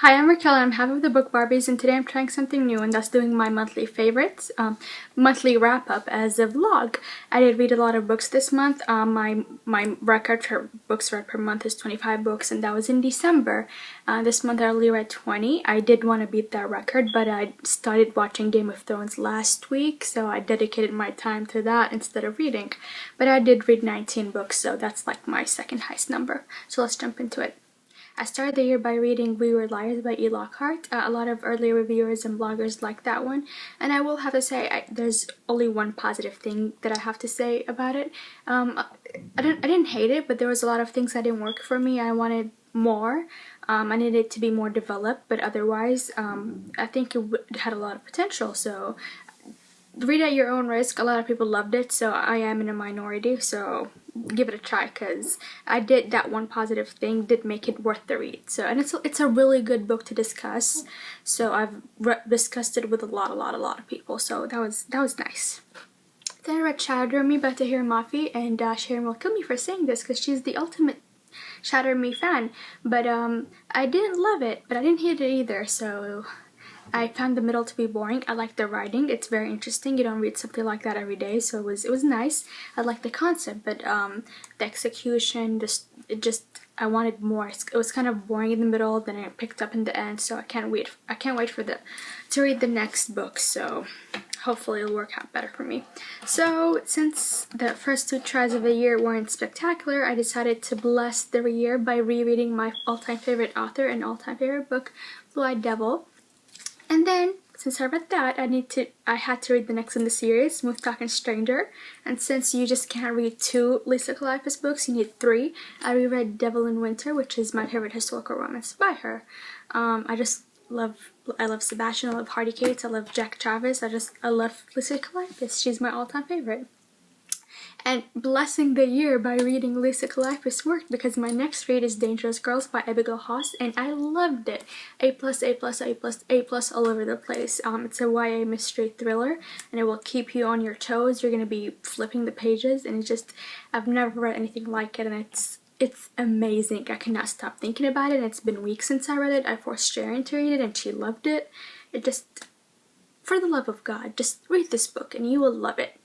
Hi, I'm Racquel and I'm happy with the book Barbies, and today I'm trying something new, and that's doing my monthly favorites, monthly wrap-up as a vlog. I did read a lot of books this month. My record for books read per month is 25 books, and that was in December. This month I only read 20. I did want to beat that record, but I started watching Game of Thrones last week, so I dedicated my time to that instead of reading. But I did read 19 books, so that's like my second highest number. So let's jump into it. I started the year by reading We Were Liars by E. Lockhart. A lot of early reviewers and bloggers like that one, and I will have to say there's only one positive thing that I have to say about it. I didn't hate it, but there was a lot of things that didn't work for me. I wanted more. I needed it to be more developed, but otherwise, I think it had a lot of potential. So read at your own risk. A lot of people loved it, so I am in a minority, so give it a try, because I did that one positive thing did make it worth the read. So, and it's a really good book to discuss, so I've discussed it with a lot of people, so that was nice. Then I read Shatter Me by Tahira Mafi, and Sharon will kill me for saying this because she's the ultimate Shatter Me fan, but I didn't love it, but I didn't hate it either, so I found the middle to be boring. I like the writing. It's very interesting. You don't read something like that every day, so it was nice. I like the concept, but the execution, I wanted more. It was kind of boring in the middle, then it picked up in the end, so I can't wait to read the next book, so hopefully it'll work out better for me. So since the first two tries of the year weren't spectacular, I decided to bless the year by rereading my all-time favorite author and all-time favorite book, Blue-Eyed Devil. And then, since I read that, I had to read the next in the series, Smooth Talking Stranger. And since you just can't read 2 Lisa Kleypas books, you need 3. I reread Devil in Winter, which is my favorite historical romance by her. I love Sebastian, I love Hardy Cates, I love Jack Travis, I love Lisa Kleypas. She's my all-time favorite. And blessing the year by reading Lisa Kleypas worked, because my next read is Dangerous Girls by Abigail Haas, and I loved it. A+, A+, A+, A+ all over the place. It's a YA mystery thriller, and it will keep you on your toes. You're gonna be flipping the pages, and I've never read anything like it, and it's amazing. I cannot stop thinking about it, and it's been weeks since I read it. I forced Sharon to read it, and she loved it. For the love of God, just read this book, and you will love it.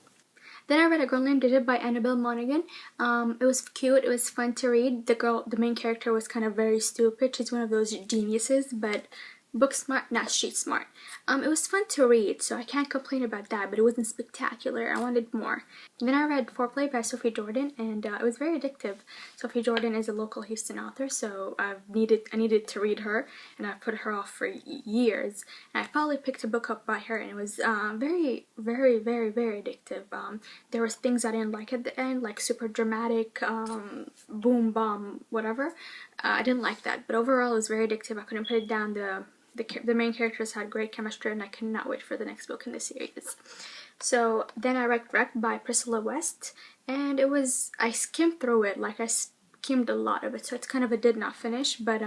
Then I read A Girl Named Digit by Annabelle Monaghan. It was cute, it was fun to read. The main character was kind of very stupid. She's one of those geniuses, but book smart, not street smart. It was fun to read, so I can't complain about that, but it wasn't spectacular. I wanted more. Then I read Foreplay by Sophie Jordan, and it was very addictive. Sophie Jordan is a local Houston author, so I needed to read her, and I've put her off for years. And I finally picked a book up by her, and it was very addictive. There was things I didn't like at the end, like super dramatic, boom, bomb, whatever. I didn't like that, but overall it was very addictive. I couldn't put it down. The main characters had great chemistry, and I cannot wait for the next book in the series. So then I read Wreck by Priscilla West, and I skimmed through it, like I skimmed a lot of it, so it's kind of a did not finish, but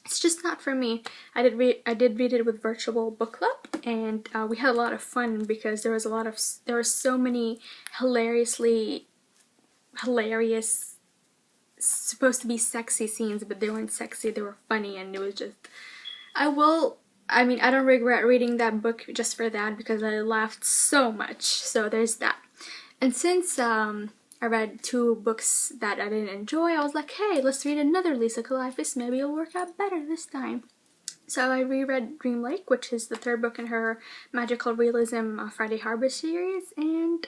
it's just not for me. I did read it with Virtual Book Club, and we had a lot of fun because there were so many hilarious, supposed to be sexy scenes, but they weren't sexy, they were funny, and it was just, I don't regret reading that book just for that, because I laughed so much, so there's that. And since I read 2 books that I didn't enjoy, I was like, hey, let's read another Lisa Kleypas, maybe it'll work out better this time. So I reread Dream Lake, which is the 3rd book in her magical realism Friday Harbor series, and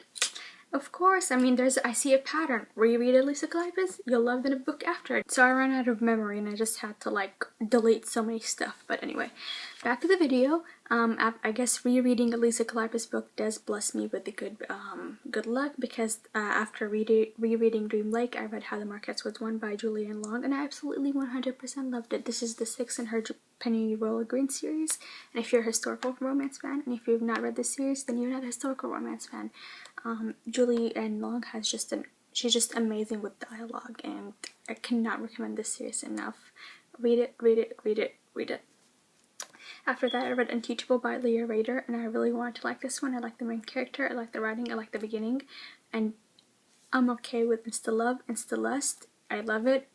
of course, I see a pattern. Reread a Lisa Kleypas, you'll love the book after it. So I ran out of memory, and I just had to like delete so many stuff. But anyway, back to the video. I guess rereading a Lisa Kleypas book does bless me with the good luck, because after rereading Dream Lake, I read How the Marquess Was Won by Julianne Long, and I absolutely 100% loved it. This is the 6th in her Penny Royal Green series, and if you're a historical romance fan, and if you've not read this series, then you're not a historical romance fan. Julianne Long she's just amazing with dialogue, and I cannot recommend this series enough. Read it, read it, read it, read it. After that, I read Unteachable by Leah Rader, and I really wanted to like this one. I like the main character, I like the writing, I like the beginning, and I'm okay with Insta Love, Insta Lust. I love it.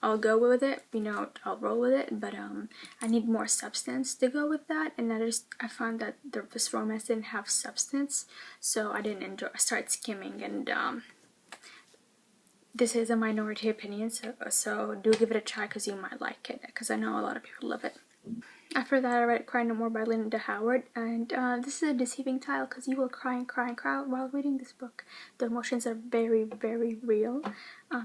I'll go with it, you know, I'll roll with it, but I need more substance to go with that, and I found that this romance didn't have substance, so I didn't enjoy. I started skimming, and this is a minority opinion, so do give it a try because you might like it, because I know a lot of people love it. After that, I read Cry No More by Linda Howard, and this is a deceiving title because you will cry and cry and cry while reading this book. The emotions are very, very real.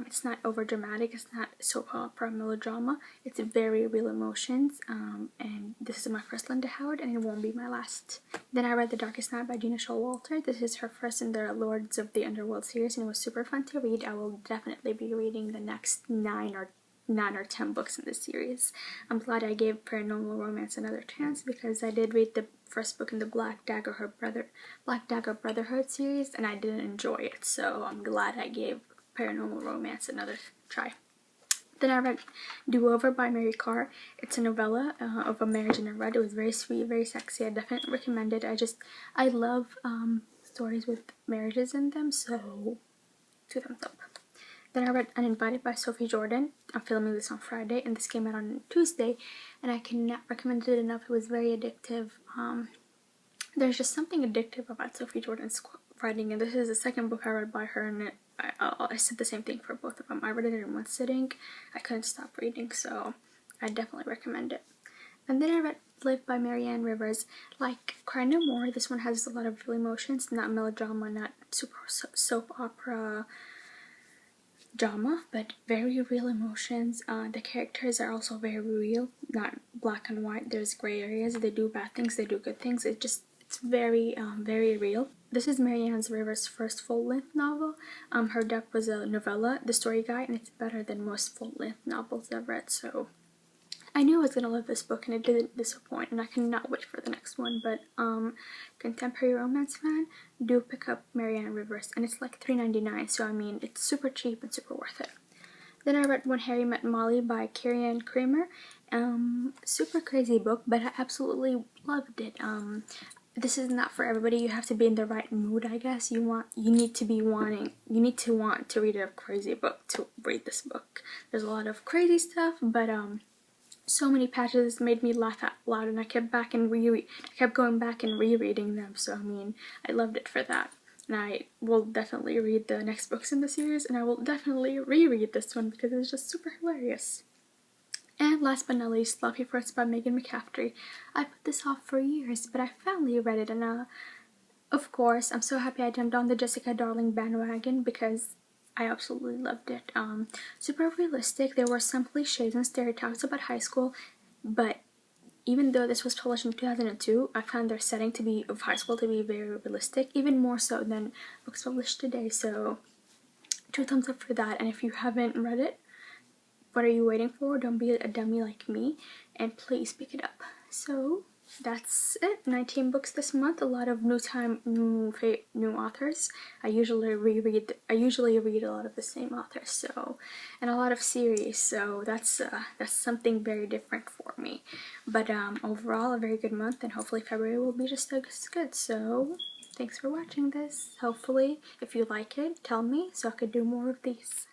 It's not over dramatic, it's not soap opera melodrama, it's very real emotions, and this is my first Linda Howard, and it won't be my last. Then I read The Darkest Night by Gina Showalter. This is her first in the Lords of the Underworld series, and it was super fun to read. I will definitely be reading the next 9 or 10 books in this series. I'm glad I gave Paranormal Romance another chance because I did read the first book in the Black Dagger Brotherhood series and I didn't enjoy it, so I'm glad I gave Paranormal Romance another try. Then I read Do Over by Mary Carr. It's a novella of a marriage in a rut. It was very sweet, very sexy. I definitely recommend it. I love stories with marriages in them, so 2 thumbs up. Then I read Uninvited by Sophie Jordan. I'm filming this on Friday, and this came out on Tuesday, and I cannot recommend it enough. It was very addictive. There's just something addictive about Sophie Jordan's writing, and this is the second book I read by her, and I said the same thing for both of them. I read it in one sitting. I couldn't stop reading, so I definitely recommend it. And then I read Live by Marianne Rivers. Like Cry No More, this one has a lot of real emotions, not melodrama, not super soap opera drama, but very real emotions. The characters are also very real, not black and white. There's gray areas. They do bad things, they do good things. It's very very real. This is Marianne Rivers' first full-length novel. Her deck was a novella, The Story Guide, and it's better than most full-length novels I've read, so I knew I was gonna love this book and it didn't disappoint, and I cannot wait for the next one. But contemporary romance fan, do pick up Marianne Rivers, and it's like $3.99, so I mean it's super cheap and super worth it. Then I read When Harry Met Molly by Carrie-Anne Kramer. Super crazy book, but I absolutely loved it. This is not for everybody. You have to be in the right mood, I guess. You need to want to read a crazy book to read this book. There's a lot of crazy stuff, but so many passages made me laugh out loud, and I kept going back and rereading them, so I mean I loved it for that. And I will definitely read the next books in the series, and I will definitely reread this one because it's just super hilarious. And last but not least, Love You First by Megan McCaffrey. I put this off for years, but I finally read it, and of course I'm so happy I jumped on the Jessica Darling bandwagon because I absolutely loved it. Super realistic. There were some cliches and stereotypes about high school, but even though this was published in 2002, I found their setting of high school to be very realistic, even more so than books published today. So 2 thumbs up for that. And if you haven't read it, what are you waiting for? Don't be a dummy like me, and please pick it up. So that's it. 19 books this month. A lot of new authors. I usually read a lot of the same authors, so, and a lot of series, so that's something very different for me. But overall a very good month, and hopefully February will be just as good. So thanks for watching this. Hopefully if you like it, tell me so I could do more of these.